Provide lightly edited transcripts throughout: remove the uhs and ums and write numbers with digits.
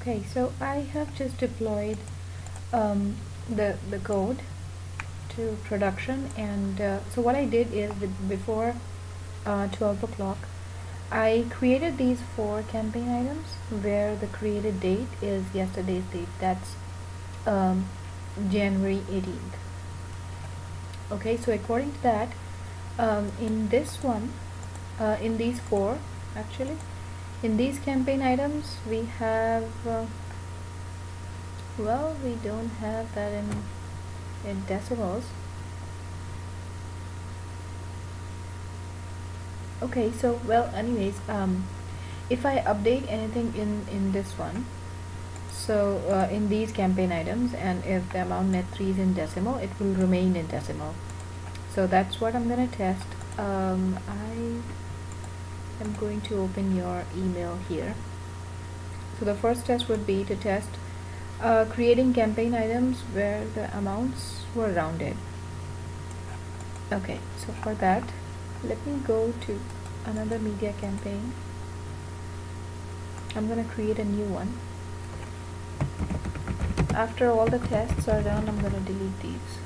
Okay, so I have just deployed the code to production, and so what I did is before 12 o'clock I created these four campaign items where the created date is yesterday's date. That's um, January 18th. Okay, so according to that, in this one, in these four actually, in these campaign items we have well, we don't have that in decimals. Okay, so well, anyways, if I update anything in this one, so in these campaign items, and if the amount net 3 is in decimal, it will remain in decimal. So that's what I'm gonna test. I am going to open your email here. So the first test would be to test creating campaign items where the amounts were rounded. Okay, so for that, let me go to another media campaign. I'm gonna create a new one. After all the tests are done, I'm gonna delete these.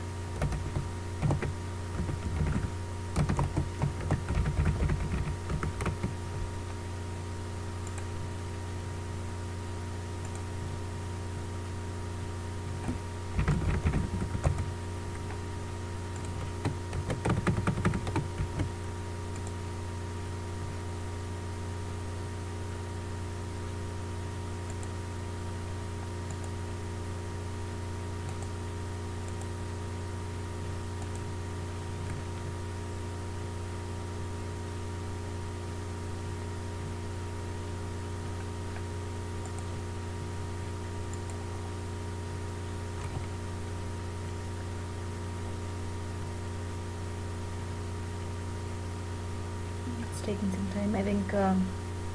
It's taking some time. I think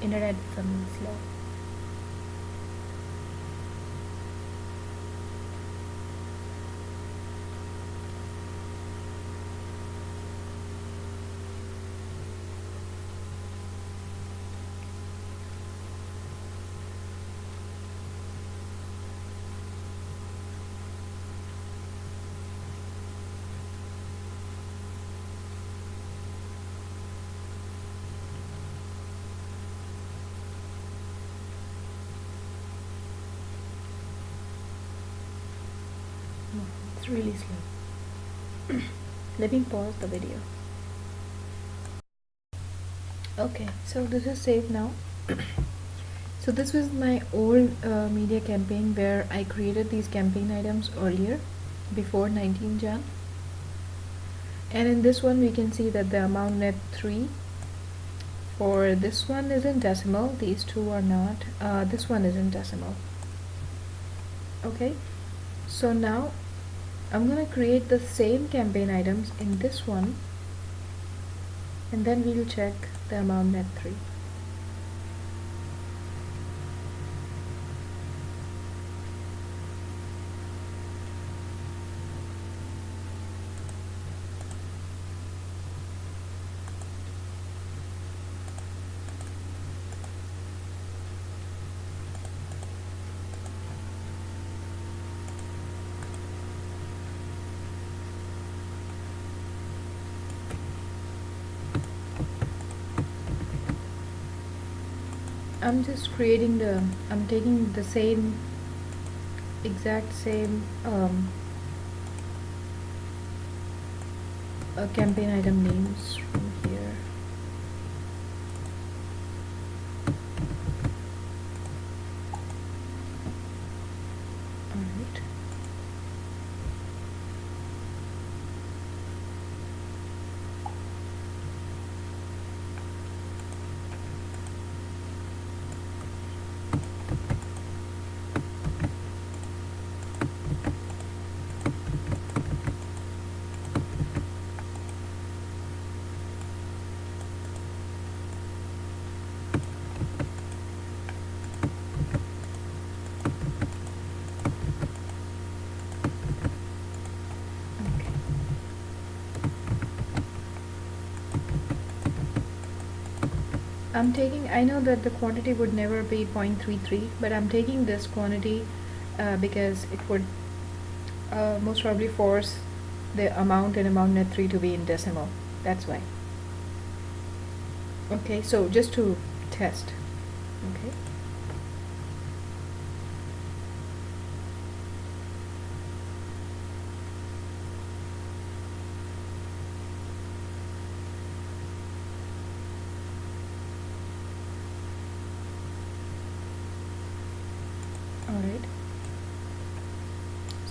internet is a little slow. No, it's really slow. Let me pause the video. Okay, so this is saved now. So this was my old media campaign where I created these campaign items earlier, before 19 Jan. And in this one we can see that the amount net 3 for this one is in decimal, these two are not. This one is in decimal. Okay, so now I'm gonna create the same campaign items in this one, and then we'll check the amount net 3. I'm just creating I'm taking the same, exact same campaign item names from here. Alright. I know that the quantity would never be 0.33, but I'm taking this quantity because it would most probably force the amount in amount net 3 to be in decimal. That's why. Okay, so just to test. Okay. Alright.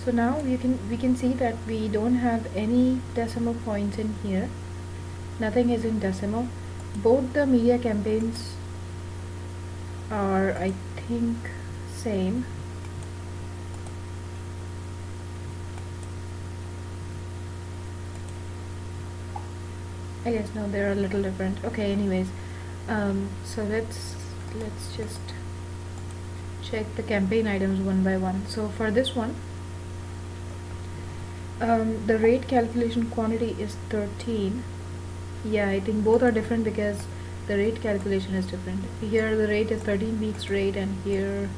So now we can see that we don't have any decimal points in here. Nothing is in decimal. Both the media campaigns are, I think, same. I guess no, they're a little different. Okay, anyways, so let's just check the campaign items one by one. So for this one, the rate calculation quantity is 13. Yeah, I think both are different because the rate calculation is different. Here the rate is 13 weeks rate and here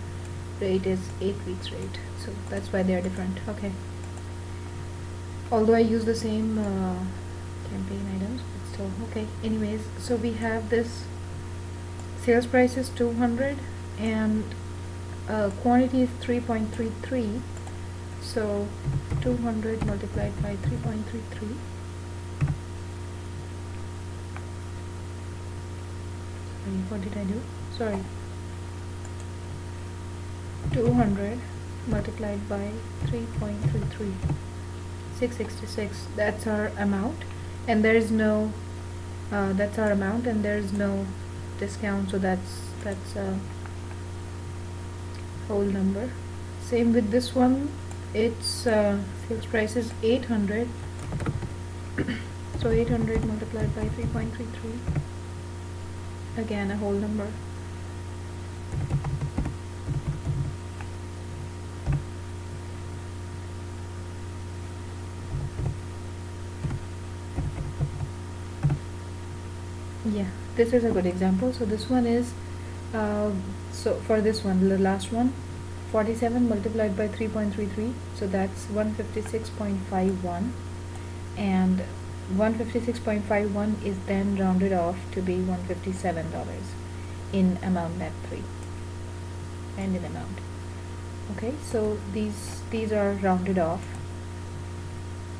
rate is 8 weeks rate. So that's why they are different. Okay. Although I use the same campaign items, but still okay. Anyways, so we have this sales price is 200 and quantity is 3.33. So 200 multiplied by 3.33. What did I do? Sorry. 200 multiplied by 3.33. 666. That's our amount, and there is no. That's our amount, and there is no discount. So that's a whole number. Same with this one. Its sales price is 800. So 800 multiplied by 3.33. Again, a whole number. Yeah, this is a good example. So this one is, so for this one, the last one, 47 multiplied by 3.33, so that's 156.51, and 156.51 is then rounded off to be $157 in amount net 3 and in amount. Okay, so these are rounded off.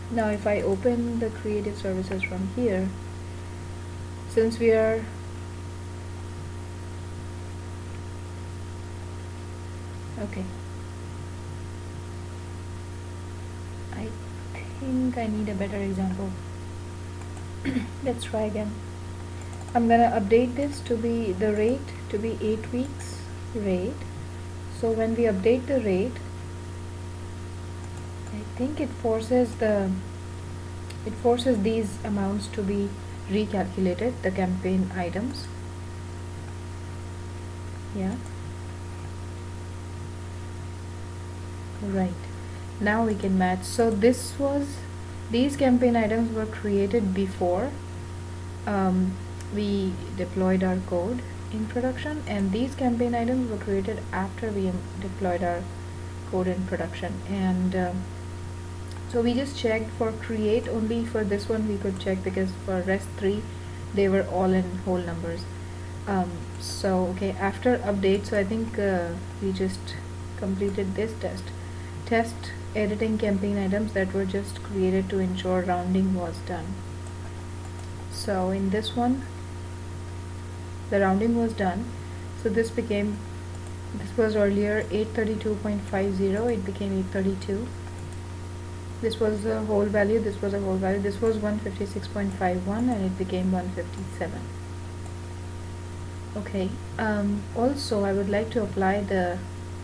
Now if I open the creative services from here, since we are okay, I think I need a better example. Let's try again. I'm gonna update this to be the rate to be 8 weeks rate. So when we update the rate, I think it forces these amounts to be recalculated, the campaign items. Yeah, right. Now we can match. So these campaign items were created before we deployed our code in production, and these campaign items were created after we deployed our code in production. And so we just checked for create only. For this one we could check because for rest 3 they were all in whole numbers. So okay, after update, so I think we just completed this test editing campaign items that were just created to ensure rounding was done. So in this one the rounding was done, so this was earlier 832.50, it became 832. This was a whole value, this was a whole value, this was 156.51 and it became 157. Okay, also I would like to apply the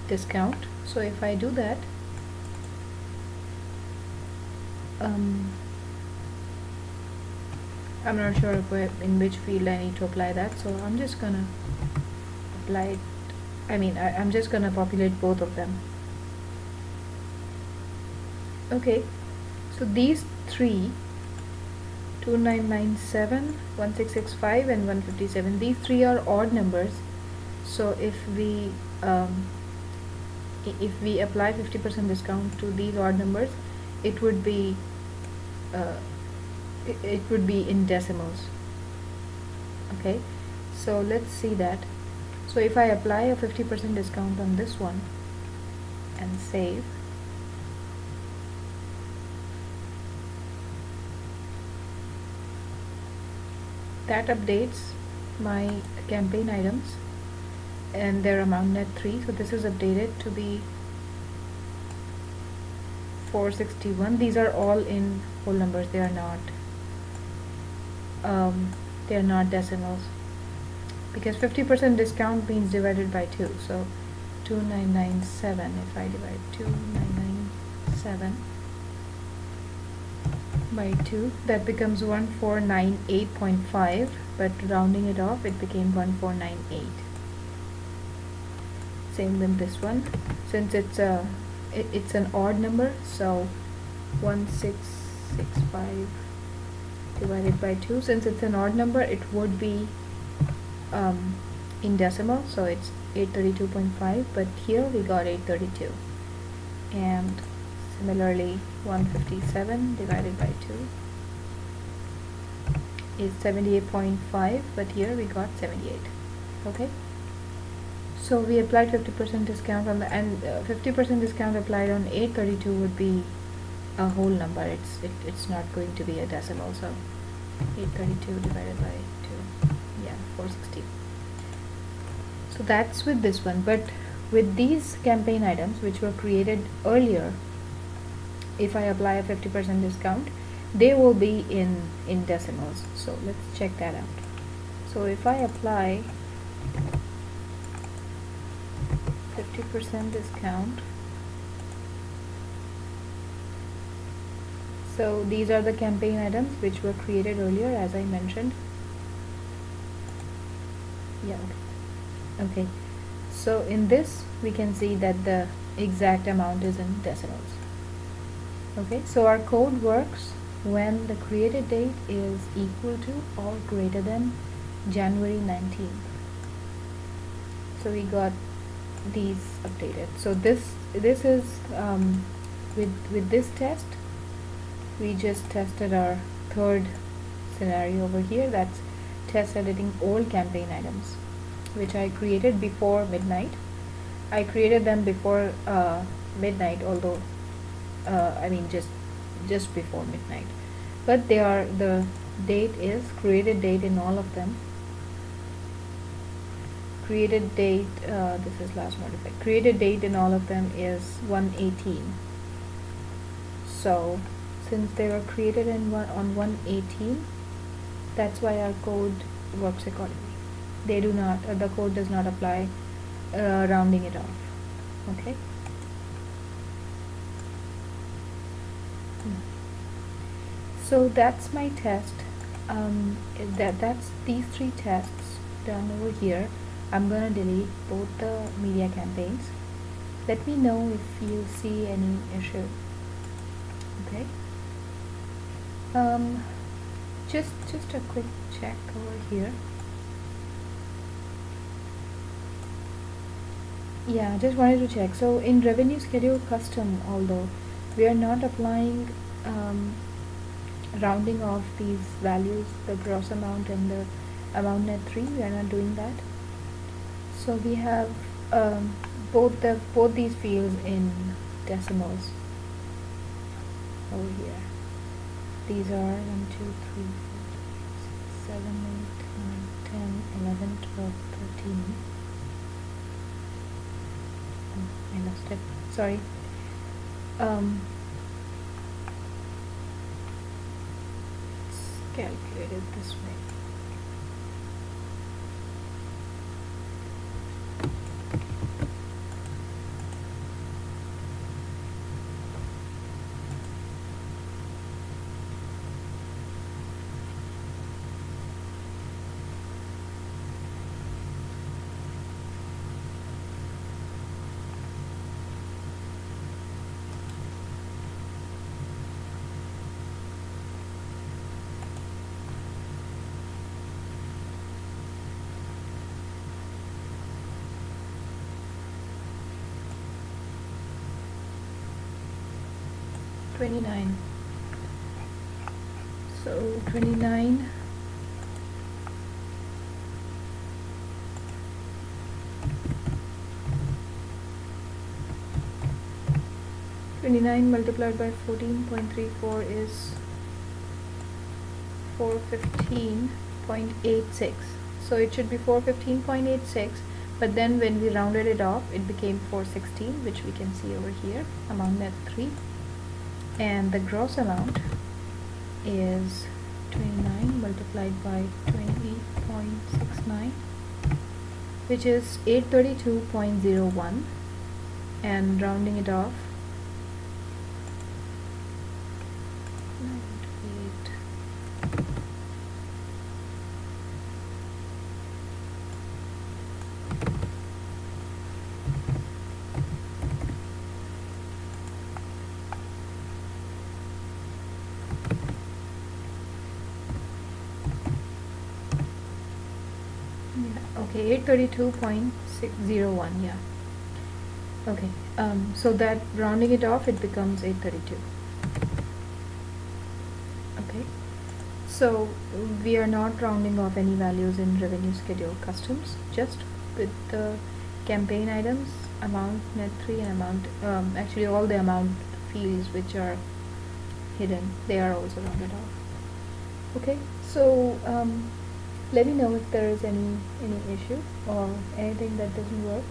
discount. So if I do that, I'm not sure in which field I need to apply that, so I'm just gonna apply it. I'm just gonna populate both of them. Okay, so these 3 2997, 1665, and 157. These three are odd numbers. So um, if we apply 50% discount to these odd numbers, it would be uh, it would be in decimals. Okay, so let's see that. So if I apply a 50% discount on this one and save, that updates my campaign items and their amount net 3. So this is updated to be 461. These are all in whole numbers. They are not decimals, because 50% discount means divided by 2. So 2997, if I divide 2997 by 2, that becomes 1498.5, but rounding it off, it became 1498. Same with this one, since it's an odd number, so 1665 divided by 2. Since it's an odd number, it would be in decimal, so it's 832.5, but here we got 832. And similarly, 157 divided by 2 is 78.5, but here we got 78. Okay, so we applied 50% discount on the, and 50% discount applied on 832 would be a whole number. It's not going to be a decimal, so 832 divided by 2, yeah, 460. So that's with this one. But with these campaign items which were created earlier, if I apply a 50% discount, they will be in decimals. So let's check that out. So if I apply 50% discount, so these are the campaign items which were created earlier, as I mentioned. Yeah, okay. So in this we can see that the exact amount is in decimals. Okay, so our code works when the created date is equal to or greater than January 19th. So we got these updated. So this is with this test, we just tested our third scenario over here. That's test editing old campaign items, which I created before midnight. I created them before midnight, although I mean just before midnight, but they are, the date is created date in all of them. Created date, this is last modified. Created date in all of them is 118. So since they were created on 118, that's why our code works accordingly. They do not, the code does not apply rounding it off. Okay. So that's my test. That's these three tests done over here. I'm gonna delete both the media campaigns. Let me know if you see any issue. Okay. Just a quick check over here. Yeah, just wanted to check. So in revenue schedule custom, although we are not applying rounding off these values, the gross amount and the amount net 3, we are not doing that. So we have both these fields in decimals over here. These are 1, 2, 3, 4, 5, 6, 7, 8, 9, 10, 11, 12, 13. Oh, I lost it. Sorry. Let's calculate it this way. 29. So 29 29 multiplied by 14.34 is 415.86. So it should be 415.86, but then when we rounded it off, it became 416, which we can see over here, amount net 3. And the gross amount is 29 multiplied by 20.69, which is 832.01, and rounding it off, 98. Yeah, okay, 832.601, yeah. Okay, so that rounding it off, it becomes 832. Okay, so we are not rounding off any values in revenue schedule customs, just with the campaign items, amount net 3 and amount, actually all the amount fields which are hidden, they are also rounded off. Okay, so let me know if there is any issue or anything that doesn't work.